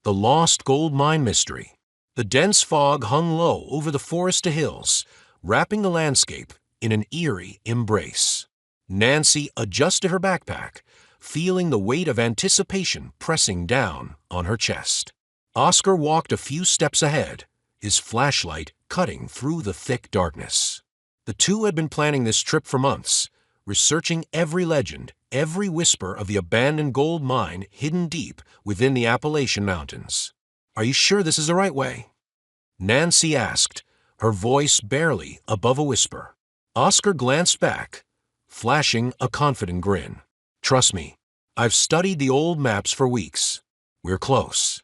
The lost gold mine mystery. The dense fog hung low over the forest to hills, wrapping the landscape in an eerie embrace. Nancy adjusted her backpack, feeling the weight of anticipation pressing down on her chest. Oscar walked a few steps ahead, his flashlight cutting through the thick darkness. The two had been planning this trip for months, researching every legend, every whisper of the abandoned gold mine hidden deep within the Appalachian Mountains. "Are you sure this is the right way?" Nancy asked, her voice barely above a whisper. Oscar glanced back, flashing a confident grin. "Trust me, I've studied the old maps for weeks. We're close."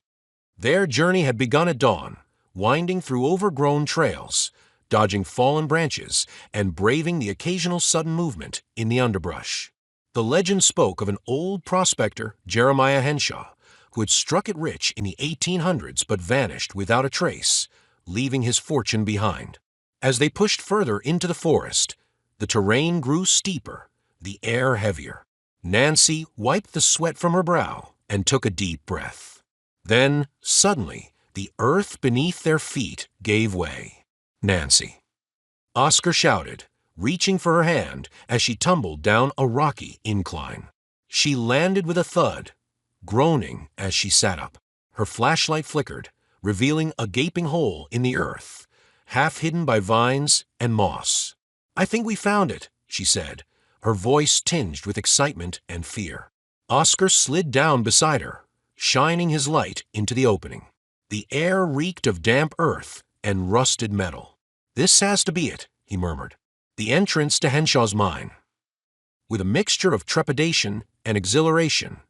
Their journey had begun at dawn, winding through overgrown trails, dodging fallen branches, and braving the occasional sudden movement in the underbrush. The legend spoke of an old prospector, Jeremiah Henshaw, who had struck it rich in the 1800s but vanished without a trace, leaving his fortune behind. As they pushed further into the forest, the terrain grew steeper, the air heavier. Nancy wiped the sweat from her brow and took a deep breath. Then, suddenly, the earth beneath their feet gave way. "Nancy!" Oscar shouted, reaching for her hand as she tumbled down a rocky incline. She landed with a thud, groaning as she sat up. Her flashlight flickered, revealing a gaping hole in the earth, half hidden by vines and moss. "I think we found it," she said, her voice tinged with excitement and fear. Oscar slid down beside her, shining his light into the opening. The air reeked of damp earth and rusted metal. "This has to be it," he murmured. "The entrance to Henshaw's mine." With a mixture of trepidation and exhilaration,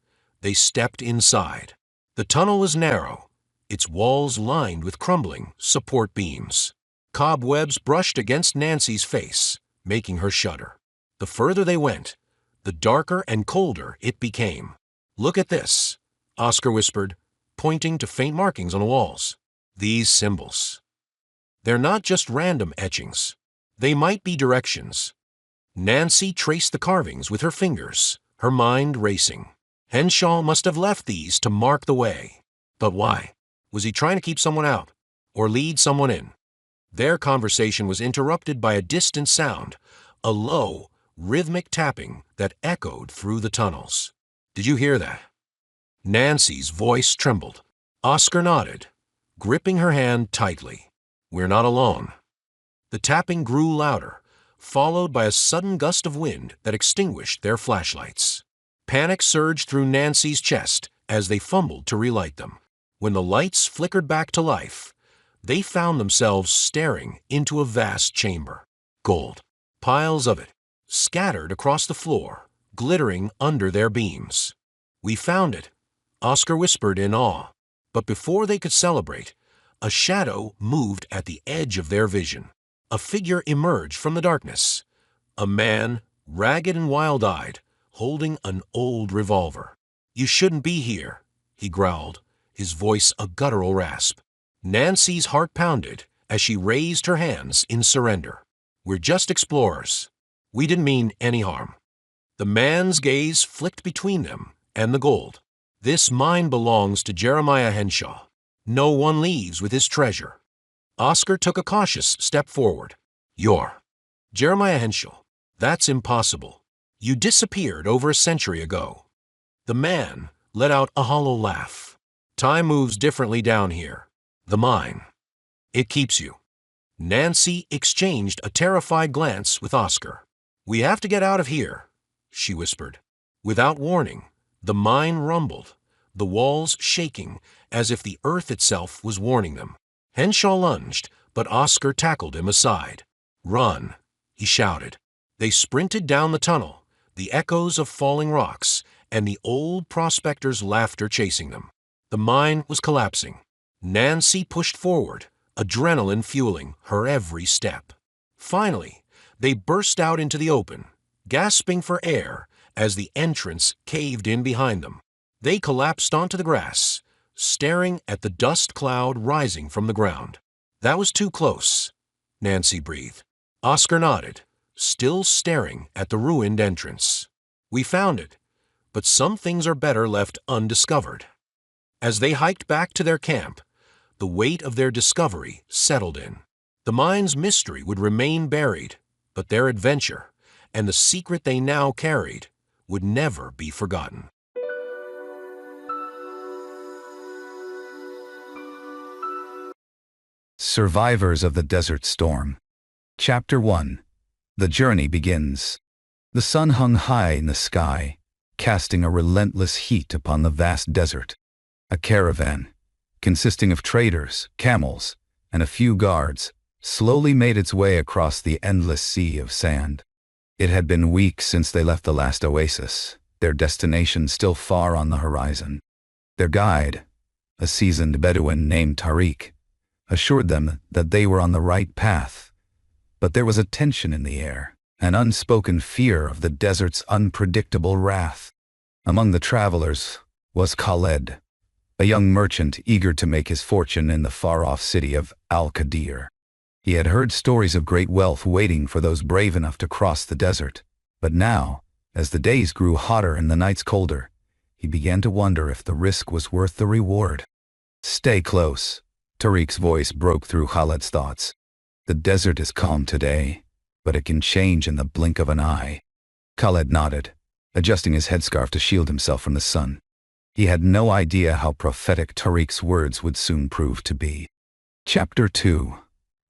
they stepped inside. The tunnel was narrow, its walls lined with crumbling support beams. Cobwebs brushed against Nancy's face, making her shudder. The further they went, the darker and colder it became. "Look at this," Oscar whispered, pointing to faint markings on the walls. "These symbols. They're not just random etchings. They might be directions." Nancy traced the carvings with her fingers, her mind racing. Henshaw must have left these to mark the way. But why? Was he trying to keep someone out, or lead someone in? Their conversation was interrupted by a distant sound, a low, rhythmic tapping that echoed through the tunnels. "Did you hear that?" Nancy's voice trembled. Oscar nodded, gripping her hand tightly. "We're not alone." The tapping grew louder, followed by a sudden gust of wind that extinguished their flashlights. Panic surged through Nancy's chest as they fumbled to relight them. When the lights flickered back to life, they found themselves staring into a vast chamber. Gold, piles of it, scattered across the floor, glittering under their beams. "We found it," Oscar whispered in awe. But before they could celebrate, a shadow moved at the edge of their vision. A figure emerged from the darkness. A man, ragged and wild-eyed, holding an old revolver. "You shouldn't be here," he growled, his voice a guttural rasp. Nancy's heart pounded as she raised her hands in surrender. "We're just explorers. We didn't mean any harm." The man's gaze flicked between them and the gold. "This mine belongs to Jeremiah Henshaw. No one leaves with his treasure." Oscar took a cautious step forward. "You're Jeremiah Henshaw. That's impossible. You disappeared over a century ago." The man let out a hollow laugh. "Time moves differently down here. The mine. It keeps you." Nancy exchanged a terrified glance with Oscar. "We have to get out of here," she whispered. Without warning, the mine rumbled, the walls shaking as if the earth itself was warning them. Henshaw lunged, but Oscar tackled him aside. "Run," he shouted. They sprinted down the tunnel, the echoes of falling rocks and the old prospector's laughter chasing them. The mine was collapsing. Nancy pushed forward, adrenaline fueling her every step. Finally, they burst out into the open, gasping for air as the entrance caved in behind them. They collapsed onto the grass, staring at the dust cloud rising from the ground. "That was too close," Nancy breathed. Oscar nodded, still staring at the ruined entrance. "We found it, but some things are better left undiscovered." As they hiked back to their camp, the weight of their discovery settled in. The mine's mystery would remain buried, but their adventure, and the secret they now carried, would never be forgotten. Survivors of the Desert Storm. Chapter 1. The journey begins. The sun hung high in the sky, casting a relentless heat upon the vast desert. A caravan, consisting of traders, camels, and a few guards, slowly made its way across the endless sea of sand. It had been weeks since they left the last oasis, their destination still far on the horizon. Their guide, a seasoned Bedouin named Tariq, assured them that they were on the right path, but there was a tension in the air, an unspoken fear of the desert's unpredictable wrath. Among the travelers was Khaled, a young merchant eager to make his fortune in the far-off city of Al-Qadir. He had heard stories of great wealth waiting for those brave enough to cross the desert, but now, as the days grew hotter and the nights colder, he began to wonder if the risk was worth the reward. "Stay close," Tariq's voice broke through Khaled's thoughts. "The desert is calm today, but it can change in the blink of an eye." Khaled nodded, adjusting his headscarf to shield himself from the sun. He had no idea how prophetic Tariq's words would soon prove to be. Chapter 2.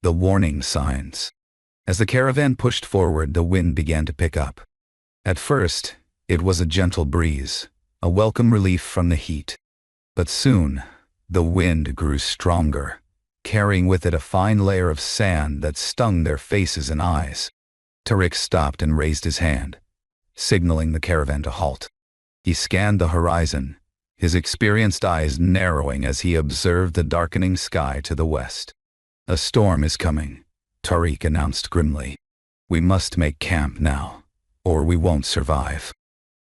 The Warning Signs. As the caravan pushed forward, the wind began to pick up. At first, it was a gentle breeze, a welcome relief from the heat. But soon, the wind grew stronger, carrying with it a fine layer of sand that stung their faces and eyes. Tariq stopped and raised his hand, signaling the caravan to halt. He scanned the horizon, his experienced eyes narrowing as he observed the darkening sky to the west. "A storm is coming," Tariq announced grimly. "We must make camp now, or we won't survive."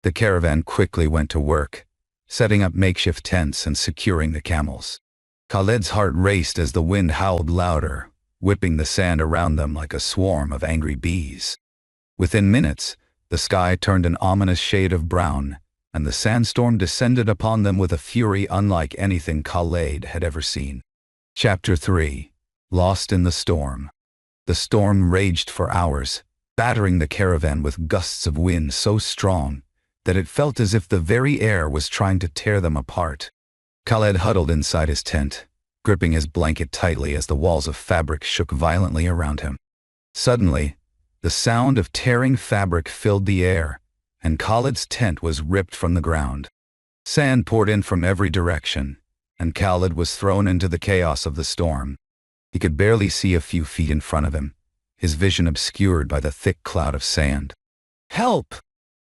The caravan quickly went to work, setting up makeshift tents and securing the camels. Khaled's heart raced as the wind howled louder, whipping the sand around them like a swarm of angry bees. Within minutes, the sky turned an ominous shade of brown, and the sandstorm descended upon them with a fury unlike anything Khaled had ever seen. Chapter 3. Lost in the Storm. The storm raged for hours, battering the caravan with gusts of wind so strong that it felt as if the very air was trying to tear them apart. Khaled huddled inside his tent, gripping his blanket tightly as the walls of fabric shook violently around him. Suddenly, the sound of tearing fabric filled the air, and Khaled's tent was ripped from the ground. Sand poured in from every direction, and Khaled was thrown into the chaos of the storm. He could barely see a few feet in front of him, his vision obscured by the thick cloud of sand. "Help!"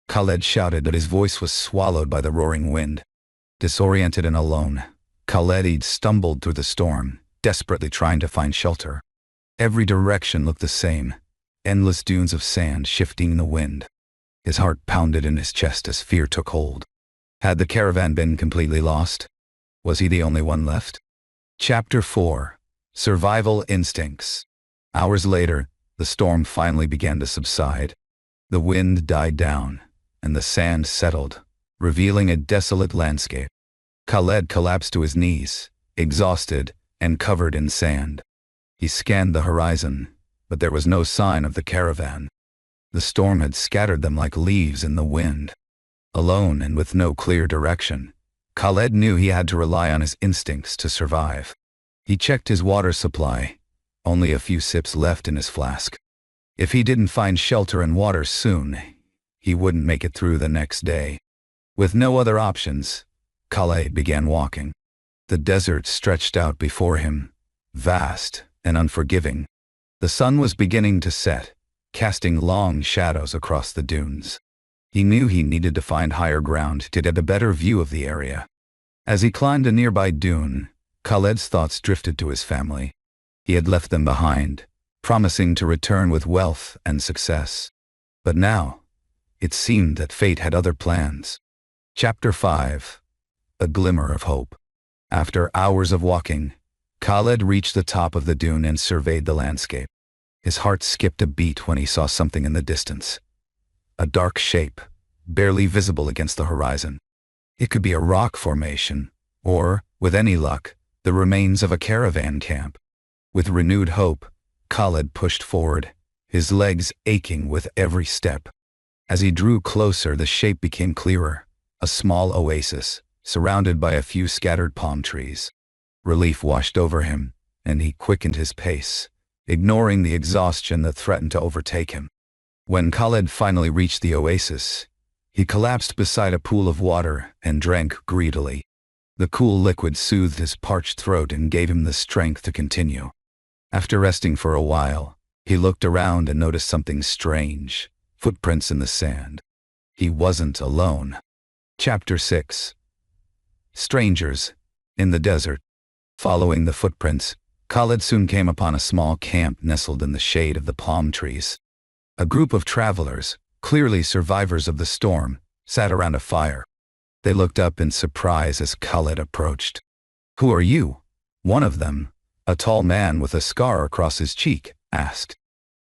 Khaled shouted, but his voice was swallowed by the roaring wind. Disoriented and alone, Khaled stumbled through the storm, desperately trying to find shelter. Every direction looked the same, endless dunes of sand shifting in the wind. His heart pounded in his chest as fear took hold. Had the caravan been completely lost? Was he the only one left? Chapter 4. Survival Instincts. Hours later, the storm finally began to subside. The wind died down, and the sand settled, revealing a desolate landscape. Khaled collapsed to his knees, exhausted and covered in sand. He scanned the horizon, but there was no sign of the caravan. The storm had scattered them like leaves in the wind. Alone and with no clear direction, Khaled knew he had to rely on his instincts to survive. He checked his water supply, only a few sips left in his flask. If he didn't find shelter and water soon, he wouldn't make it through the next day. With no other options, Khaled began walking. The desert stretched out before him, vast and unforgiving. The sun was beginning to set, casting long shadows across the dunes. He knew he needed to find higher ground to get a better view of the area. As he climbed a nearby dune, Khaled's thoughts drifted to his family. He had left them behind, promising to return with wealth and success. But now, it seemed that fate had other plans. Chapter 5. A Glimmer of Hope. After hours of walking, Khaled reached the top of the dune and surveyed the landscape. His heart skipped a beat when he saw something in the distance. A dark shape, barely visible against the horizon. It could be a rock formation, or With any luck, the remains of a caravan camp. With renewed hope, Khaled pushed forward, his legs aching with every step. As he drew closer, the shape became clearer, a small oasis, surrounded by a few scattered palm trees. Relief washed over him, and he quickened his pace, ignoring the exhaustion that threatened to overtake him. When Khaled finally reached the oasis, he collapsed beside a pool of water and drank greedily. The cool liquid soothed his parched throat and gave him the strength to continue. After resting for a while, he looked around and noticed something strange: footprints in the sand. He wasn't alone. Chapter 6. Strangers in the desert. Following the footprints, Khaled soon came upon a small camp nestled in the shade of the palm trees. A group of travelers, clearly survivors of the storm, sat around a fire. They looked up in surprise as Khaled approached. "Who are you?" One of them, a tall man with a scar across his cheek, asked.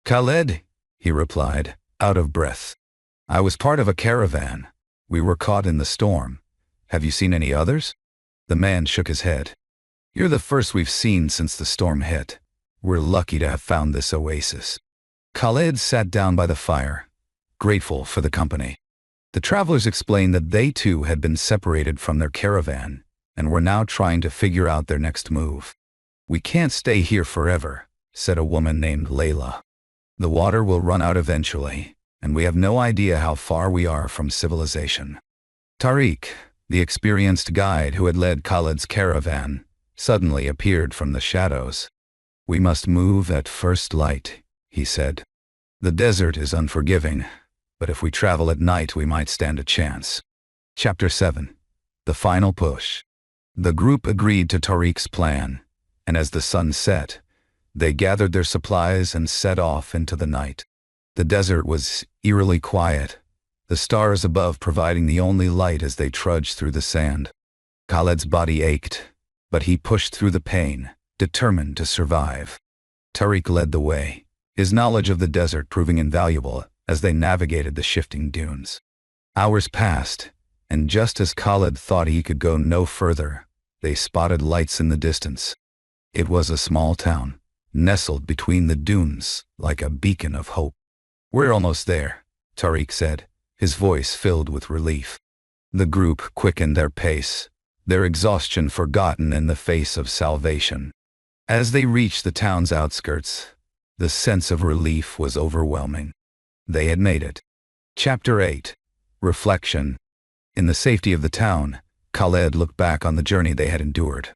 "Khaled," he replied, out of breath. "I was part of a caravan. We were caught in the storm. Have you seen any others?" The man shook his head. "You're the first we've seen since the storm hit. We're lucky to have found this oasis." Khaled sat down by the fire, grateful for the company. The travelers explained that they too had been separated from their caravan and were now trying to figure out their next move. "We can't stay here forever," said a woman named Layla. "The water will run out eventually, and we have no idea how far we are from civilization." Tariq, the experienced guide who had led Khaled's caravan, suddenly appeared from the shadows. "We must move at first light," he said. "The desert is unforgiving, but if we travel at night we might stand a chance." Chapter 7. The Final Push. The group agreed to Tariq's plan, and as the sun set, they gathered their supplies and set off into the night. The desert was eerily quiet, the stars above providing the only light as they trudged through the sand. Khaled's body ached, but he pushed through the pain, determined to survive. Tariq led the way, his knowledge of the desert proving invaluable as they navigated the shifting dunes. Hours passed, and just as Khaled thought he could go no further, they spotted lights in the distance. It was a small town, nestled between the dunes like a beacon of hope. "We're almost there," Tariq said, his voice filled with relief. The group quickened their pace, their exhaustion forgotten in the face of salvation. As they reached the town's outskirts, the sense of relief was overwhelming. They had made it. Chapter 8. Reflection. In the safety of the town, Khaled looked back on the journey they had endured.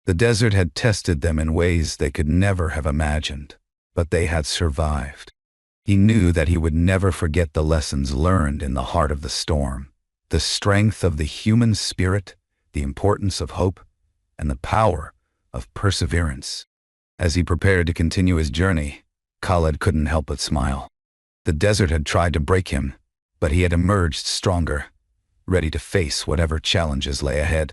The desert had tested them in ways they could never have imagined, but they had survived. He knew that he would never forget the lessons learned in the heart of the storm, the strength of the human spirit, the importance of hope, and the power of perseverance. As he prepared to continue his journey, Khaled couldn't help but smile. The desert had tried to break him, but he had emerged stronger, ready to face whatever challenges lay ahead.